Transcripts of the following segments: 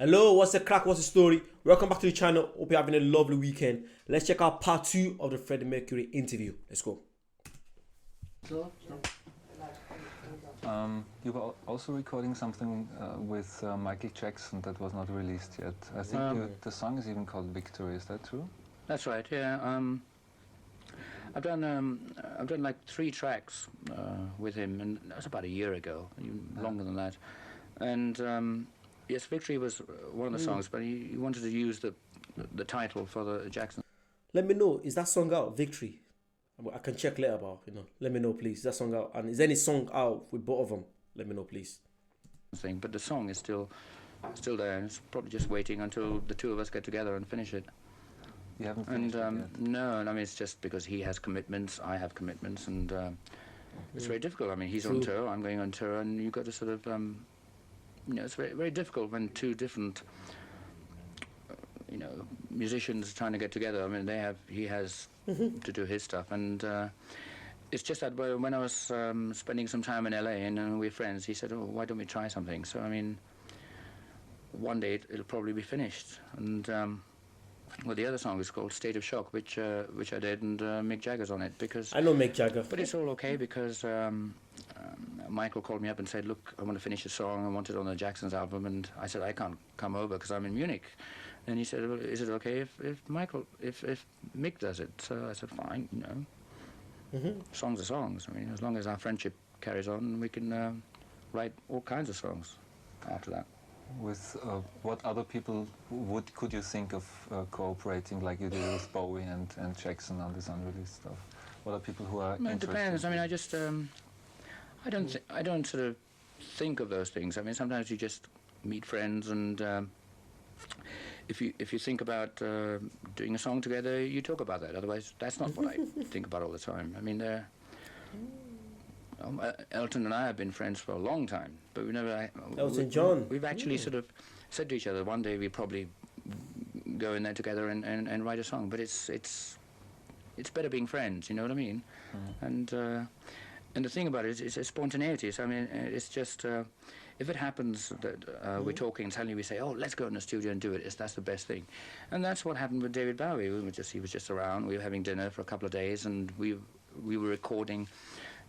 Hello, what's the crack? What's the story? Welcome back to the channel. Hope you're having a lovely weekend. Let's check out part 2 of the Freddie Mercury interview. Let's go. You were also recording something with Michael Jackson that was not released yet. I think the song is even called Victory. Is that true? That's right. Yeah. I've done like 3 tracks with him, and that was about a year ago, even longer than that. And yes, Victory was one of the songs, but he wanted to use the title for the Jackson Let me know, is that song out? Victory. I can check later about, Let me know, please. Is that song out? And is any song out with both of them? Let me know, please. thing. But the song is still there, and it's probably just waiting until the two of us get together and finish it. You haven't finished it yet? No, I mean, it's just because he has commitments, I have commitments, and it's very difficult. I mean, he's on tour, I'm going on tour, and you've got to sort of, it's very, very difficult when two different, musicians trying to get together. I mean, he has to do his stuff, and it's just that when I was spending some time in LA and we're friends, he said, "Oh, why don't we try something?" So, I mean, one day it'll probably be finished, and well, the other song is called State of Shock, which I did, and Mick Jagger's on it, because... I know Mick Jagger. But it's all okay, because Michael called me up and said, "Look, I want to finish a song, I want it on the Jackson's album," and I said, "I can't come over because I'm in Munich." And he said, "Well, is it okay if Mick does it?" So I said, "Fine, Songs are songs. I mean, as long as our friendship carries on, we can write all kinds of songs after that." With what other people could you think of cooperating like you did with Bowie and Jackson on this unreleased stuff? What are people who are Well, it interested? depends. I mean, I just I don't sort of think of those things. I mean, sometimes you just meet friends, and if you think about doing a song together, you talk about that. Otherwise, that's not what I think about all the time. I mean, Elton and I have been friends for a long time, but we never... Elton John. We've actually sort of said to each other, one day we probably go in there together and write a song, but it's better being friends, you know what I mean? And the thing about it is it's spontaneity. So, I mean, it's just... if it happens that we're talking and suddenly we say, "Oh, let's go in the studio and do it," that's the best thing. And that's what happened with David Bowie. He was just around. We were having dinner for a couple of days, and we were recording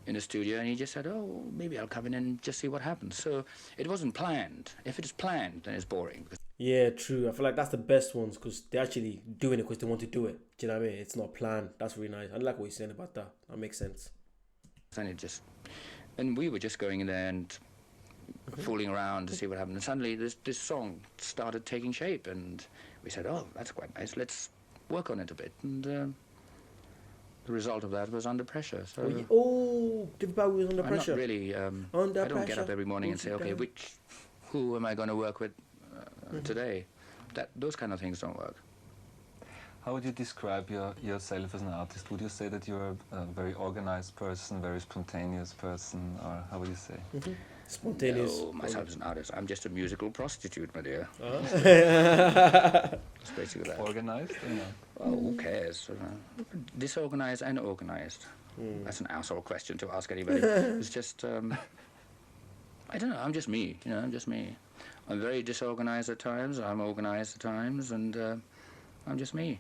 in the studio, and he just said, "Oh, maybe I'll come in and just see what happens." So it wasn't planned. If it is planned, then it's boring. Yeah, true. I feel like that's the best ones because they're actually doing it because they want to do it. Do you know what I mean? It's not planned. That's really nice. I like what you're saying about that. That makes sense. And we were just going in there and fooling around to see what happened. And suddenly this song started taking shape, and we said, "Oh, that's quite nice. Let's work on it a bit." And the result of that was Under Pressure. So David Bowie was under pressure. I'm not really... Under I don't get pressure. up every morning and say, "Okay, who am I going to work with today?" Those kind of things don't work. How would you describe yourself as an artist? Would you say that you're a very organized person, very spontaneous person, or how would you say? Spontaneous. No, myself as an artist, I'm just a musical prostitute, my dear. It's basically that. Organized? Or not? Well, who cares? Disorganized and organized. That's an asshole question to ask anybody. It's just, I don't know, I'm just me, I'm just me. I'm very disorganized at times, I'm organized at times, and I'm just me.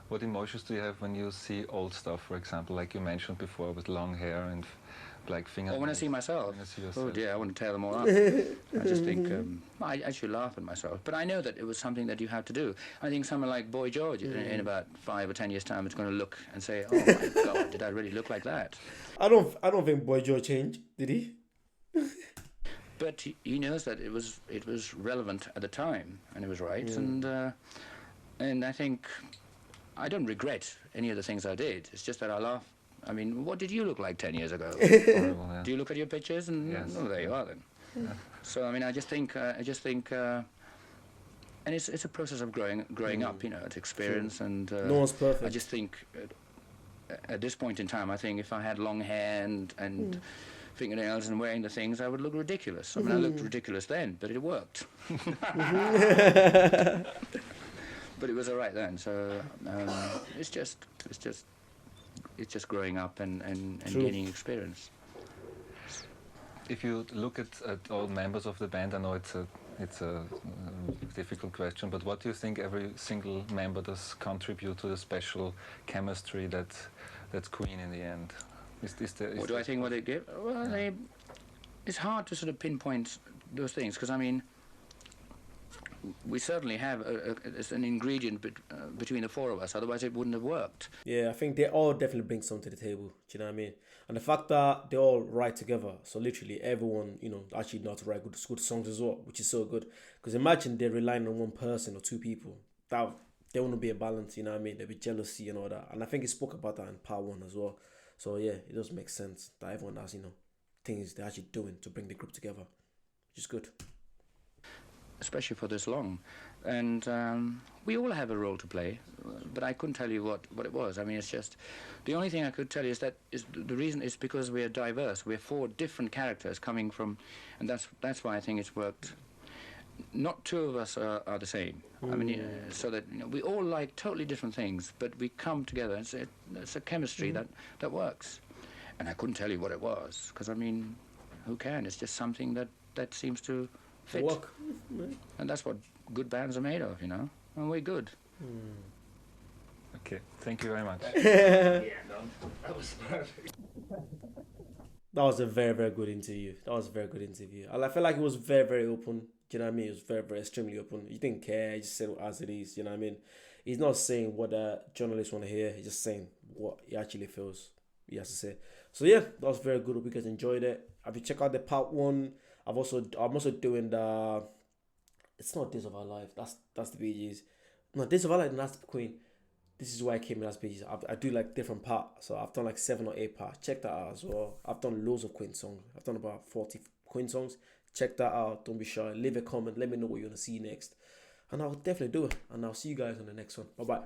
What emotions do you have when you see old stuff, for example, like you mentioned before, with long hair and black fingernails? Oh, when I see myself? When you see yourself. Oh dear, I want to tear them all up. I just think, I actually laugh at myself. But I know that it was something that you had to do. I think someone like Boy George, in about 5 or 10 years' time, is going to look and say, "Oh my God, did I really look like that?" I don't think Boy George changed, did he? But he knows that it was relevant at the time, and it was right. And I think I don't regret any of the things I did. It's just that I laugh. I mean, what did you look like 10 years ago? Horrible, yeah. Do you look at your pictures? And Yes. oh, there you are then. Yeah. So I mean, I just think, and it's a process of growing up, it's experience, and No one's perfect. I just think at this point in time, I think if I had long hair and fingernails and wearing the things, I would look ridiculous. I mean, I looked ridiculous then, but it worked. But it was all right then. So it's just growing up and gaining experience. If you look at all members of the band, I know it's a it's a difficult question, but what do you think every single member does contribute to the special chemistry that's Queen in the end? What do I think what they give? Well, it's hard to sort of pinpoint those things, because I mean, we certainly have it's an ingredient between the four of us, otherwise it wouldn't have worked. Yeah, I think they all definitely bring something to the table. Do you know what I mean? And the fact that they all write together, so literally everyone, actually know how to write good songs as well, which is so good. Because imagine they're relying on one person or two people. That there wouldn't be a balance. You know what I mean? There'd be jealousy and all that. And I think he spoke about that in part one as well. So yeah, it does make sense that everyone has things they're actually doing to bring the group together, which is good. Especially for this long. And we all have a role to play, but I couldn't tell you what it was. I mean, it's just, the only thing I could tell you is that the reason is because we are diverse. We're four different characters coming from, and that's why I think it's worked. Not two of us are the same. I mean, so that we all like totally different things, but we come together. It's a chemistry that works. And I couldn't tell you what it was, because I mean, who can? It's just something that seems to fit. Work. And that's what good bands are made of, and we're good. Okay, thank you very much. That was perfect. That was a very, very good interview. I feel like it was very, very open. Do you know what I mean? It was very, very extremely open. He didn't care. He just said it as it is. You know what I mean? He's not saying what journalists want to hear. He's just saying what he actually feels he has to say. So yeah, that was very good. Hope you guys enjoyed it. If you check out the part one, I'm also doing the. It's not Days of Our Life. That's the Bee Gees. No, Days of Our Life. And that's the Queen. This is why I came in as Bee Gees. I do like different parts. So I've done like 7 or 8 parts. Check that out as well. I've done loads of Queen songs. I've done about 40 Queen songs. Check that out. Don't be shy. Leave a comment. Let me know what you want to see next. And I'll definitely do it. And I'll see you guys on the next one. Bye bye.